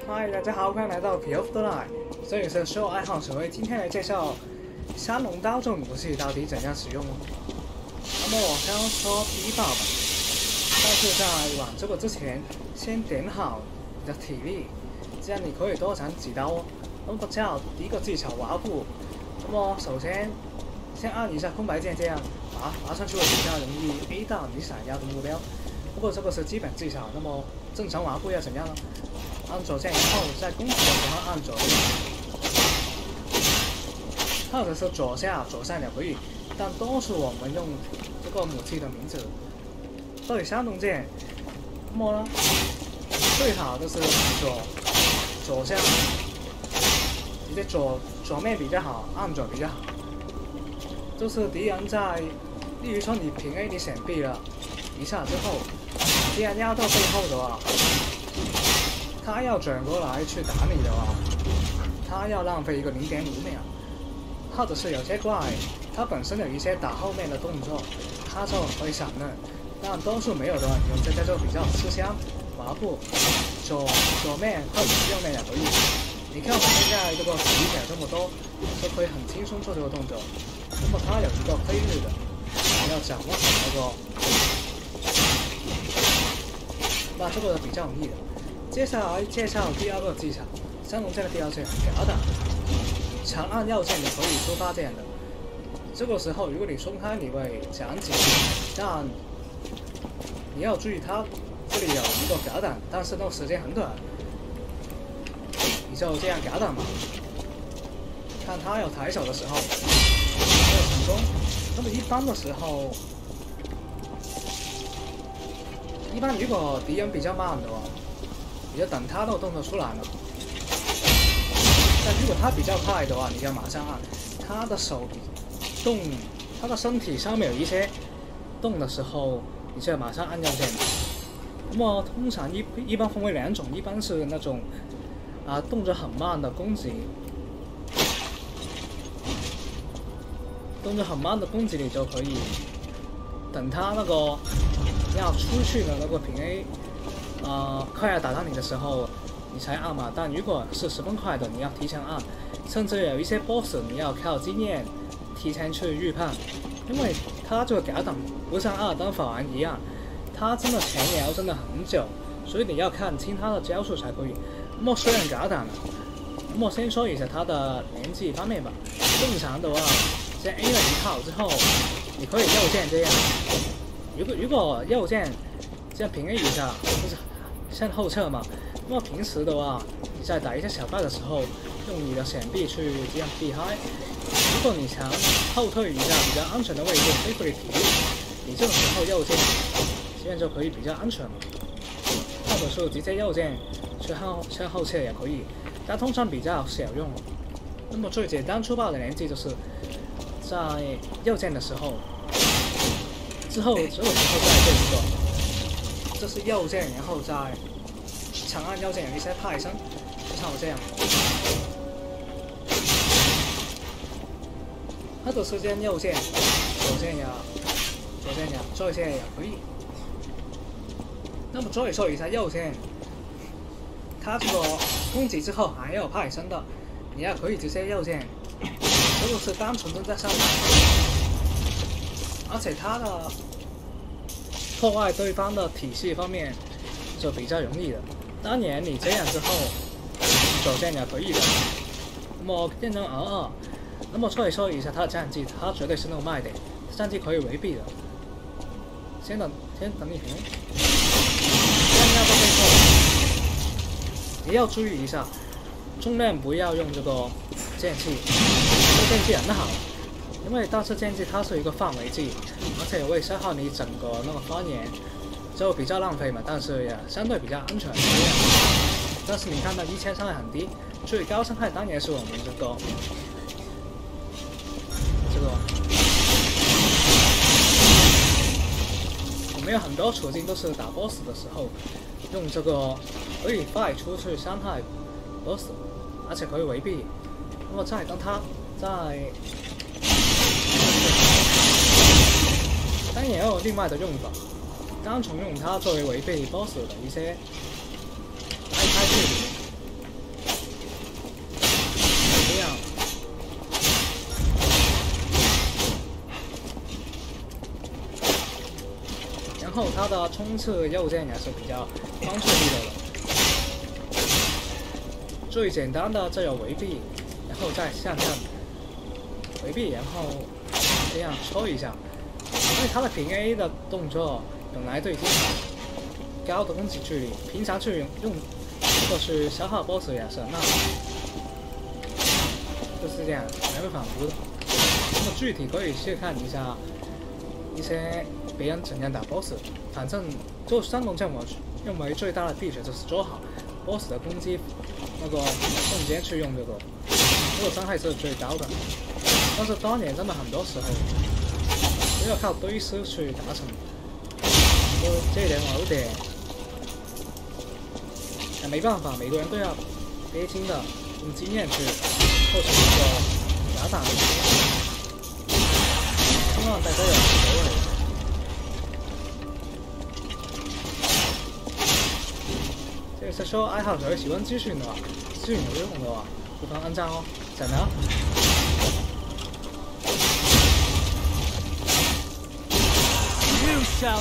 嗨，大家好，欢迎来到 P of the Line， 这里是所有爱好者为今天来介绍香龙刀这种武器到底怎样使用。那么我先说第一把吧，但是在玩这个之前，先点好你的体力，这样你可以多斩几刀哦。那么第一个技巧滑步，那么首先按一下空白键，这样滑上去会比较容易 A 到你想要的目标。不过这个是基本技巧，那么正常滑步要怎样呢？按左键，然后在攻击的时候按左键，或者是左下、左上也可以，但多数我们用这个武器的名字。对，相同键，那么呢，最好的是左下，你的左面比较好，按左比较好。就是敌人在，例如说你平 A 你闪避了一下之后，敌人压到背后的话。他要转过来去打你的话，他要浪费一个0.5秒，或者是有些怪，他本身有一些打后面的动作，他就可以闪人，但多数没有的，用这就比较吃香。滑步，左面或者是右面也可以。你看我现在这个体力这么多，就可以很轻松做这个动作。那么它有一个规律的，你要掌握好那个，那这个比较容易的。接下来介绍第二个技巧，香龙剑的第二键夹打，长按右键也可以触发这样的。这个时候如果你松开，你会夹紧，但你要注意它这里有一个夹挡，但是那个时间很短，你就这样夹挡嘛。看他有抬手的时候，没有成功。那么一般的时候，如果敌人比较慢的话。你就等他的动作出来嘛。但如果他比较快的话，你要马上按。他的手动，他的身体上面有一些动的时候，你就要马上按右键。那么通常一般分为两种，一般是那种动作很慢的攻击，你就可以等他那个要出去的那个平 A。快要打到你的时候，你才按嘛。但如果是十分快的，你要提前按。甚至有一些 BOSS， 你要靠经验提前去预判，因为它这个夹挡不像阿尔登法环一样，它真的前摇真的很久，所以你要看清它的招数才可以。那么虽然夹挡了，那么先说一下它的连击方面吧。正常的话，先 A 了一套之后，你可以右键这样。如果右键这样平 A 一下，就是向后撤嘛。那么平时的话，你在打一些小怪的时候，用你的闪避去这样避开。如果你想后退一下比较安全的位置，恢复你体力，你这个时候右键，这样就可以比较安全了。或者是直接右键向后撤也可以，但通常比较少用。那么最简单粗暴的连击就是在右键的时候，之后再这一个。这是右键，然后再长按右键有一些派生，就像我这样。或者是这样右键，左键呀，左键也可以。那么再说一下右键，它这个攻击之后还有派生的，你也可以直接右键。如果是单纯的在上面，而且它的破坏对方的体系方面就比较容易的。当然你这样之后，左键也可以的。那么变成2，那么再说一下它的战绩，它绝对是那个卖点，战绩可以回避的。先等一停，压到背后，你要注意一下，尽量不要用这个剑气，这个剑气很好。因为大师剑技它是一个范围技，而且会消耗你整个那个发言，就比较浪费嘛，但是也相对比较安全。但是你看到1000伤害很低，最高伤害当然是我们这个我们有很多处境都是打 BOSS 的时候，用这个可以快出去伤害 BOSS， 而且可以回避。那么再跟他当然也有另外的用法，单纯用它作为违背 BOSS 的一些开距离，的冲刺右键也是比较方便利落的。最简单的这有回避，然后再向上回避，然后这样抽一下。因为他的平 A 的动作本来就已经高的攻击距离，平常去用就是消耗 BOSS 也是，那就是这样没办法反复的。那么具体可以去看一下一些别人怎样打 BOSS， 反正就三龙剑我认为最大的秘诀就是做好 BOSS 的攻击那个瞬间去用这个伤害是最高的。但是当年真的很多时候都要靠堆尸去达成，这一点我有点没办法，每个人都要憋精的用经验去获取一个打法的经验，希望大家有学会。这个是说爱好者喜欢资讯的话，资讯有用的话，不妨按赞哦，赞哦。You shall